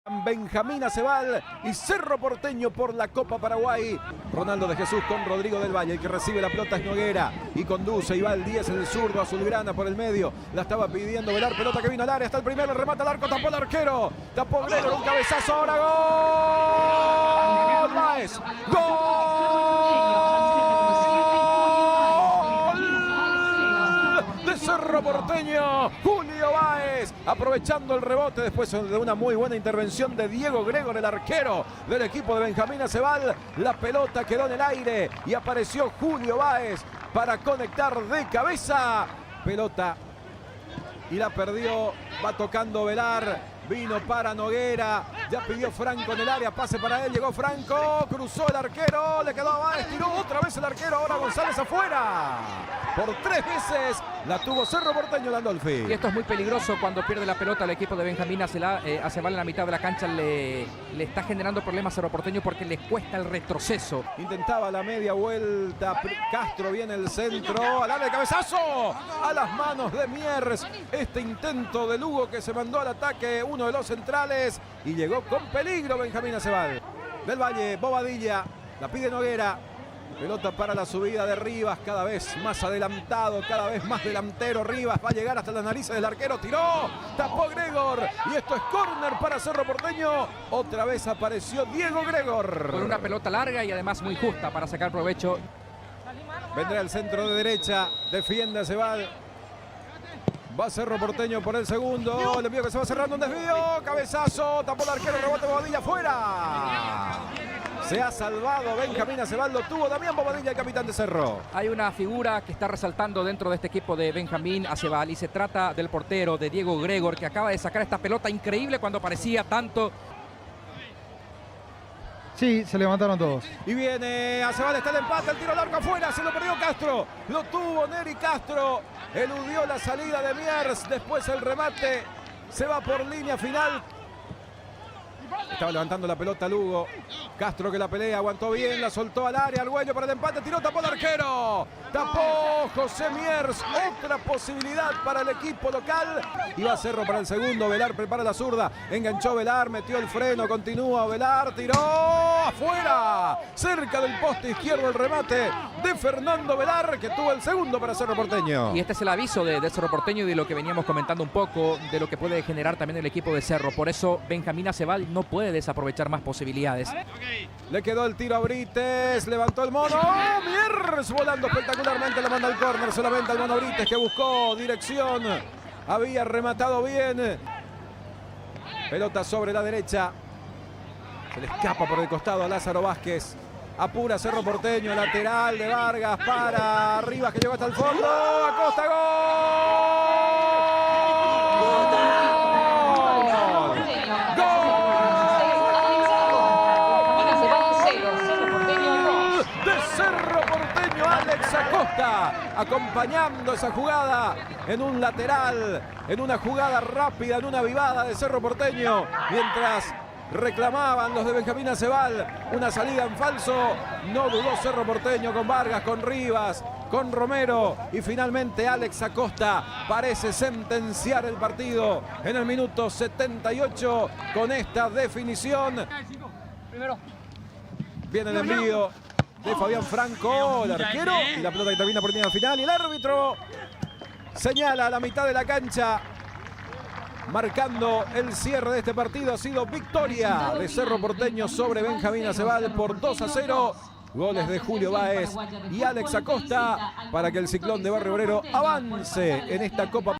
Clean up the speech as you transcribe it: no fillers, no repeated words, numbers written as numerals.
Benjamín Acebal y Cerro Porteño por la Copa Paraguay. Ronaldo de Jesús con Rodrigo del Valle. El que recibe la pelota es Noguera y conduce y va el 10, el zurdo azulgrana por el medio. La estaba pidiendo Velar, pelota que vino al área. Está el primero, le remata al arco, tapó el arquero. Tapó Gregor, un cabezazo, ahora gol. Báez, gol de Cerro Porteño. Julio Báez aprovechando el rebote después de una muy buena intervención de Diego Gregor, el arquero del equipo de Benjamín Acebal. La pelota quedó en el aire y apareció Julio Báez para conectar de cabeza. Pelota y la perdió, va tocando Velar. Vino para Noguera, ya pidió Franco en el área, pase para él, llegó Franco, cruzó el arquero, le quedó a Báez, tiró otra vez el arquero, ahora González afuera. Por 3 veces la tuvo Cerro Porteño Landolfi. Y esto es muy peligroso cuando pierde la pelota el equipo de Benjamín Acebal en la mitad de la cancha, le está generando problemas a Cerro Porteño porque les cuesta el retroceso. Intentaba la media vuelta, Castro viene el centro, al área de cabezazo, a las manos de Miers. Este intento de Lugo que se mandó al ataque, uno de los centrales, y llegó con peligro Benjamín Acebal. Del Valle, Bobadilla, la pide Noguera. Pelota para la subida de Rivas, cada vez más adelantado, cada vez más delantero. Rivas va a llegar hasta las narices del arquero, tiró, tapó Gregor y esto es córner para Cerro Porteño. Otra vez apareció Diego Gregor. Con una pelota larga y además muy justa para sacar provecho. Vendrá el centro de derecha, defiende Acebal. Va Cerro Porteño por el segundo, le envío que se va cerrando un desvío, cabezazo, tapó el arquero, rebote Bobadilla, fuera. Se ha salvado Benjamín Acebal, lo tuvo Damián Bobadilla, el capitán de Cerro. Hay una figura que está resaltando dentro de este equipo de Benjamín Acebal y se trata del portero, de Diego Gregor, que acaba de sacar esta pelota increíble cuando parecía tanto. Sí, se levantaron todos. Y viene Acebal, está el empate, el tiro al arco afuera, se lo perdió Castro. Lo tuvo Neri Castro, eludió la salida de Miers, después el remate, se va por línea final. Estaba levantando la pelota Lugo. Castro que la pelea, aguantó bien, la soltó al área, al Güello para el empate, tiró, tapó el arquero. Tapó José Miers, otra posibilidad para el equipo local. Y va Cerro para el segundo, Velar prepara la zurda, enganchó Velar, metió el freno, continúa Velar, tiró afuera. Cerca del poste izquierdo el remate de Fernando Velar, que tuvo el segundo para Cerro Porteño. Y este es el aviso de Cerro Porteño y de lo que veníamos comentando un poco, de lo que puede generar también el equipo de Cerro. Por eso Benjamín Acebal no puede desaprovechar más posibilidades. Le quedó el tiro a Brites, levantó el mono, Miers volando espectacularmente, le manda al córner solamente al mono Brites, que buscó dirección, había rematado bien. Pelota sobre la derecha, se le escapa por el costado a Lázaro Vázquez. Apura Cerro Porteño, lateral de Vargas para Rivas, que llegó hasta el fondo, Acosta, gol. Acosta acompañando esa jugada en un lateral, en una jugada rápida, en una vivada de Cerro Porteño, mientras reclamaban los de Benjamín Acebal una salida en falso. No dudó Cerro Porteño con Vargas, con Rivas, con Romero, y finalmente Alex Acosta parece sentenciar el partido en el minuto 78 con esta definición. Viene el envío de Fabián Franco, el arquero, y la pelota que termina por línea final, y el árbitro señala a la mitad de la cancha, marcando el cierre de este partido. Ha sido victoria de Cerro Porteño sobre Benjamín Acebal por 2-0. Goles de Julio Báez y Alex Acosta para que el Ciclón de Barrio Obrero avance en esta Copa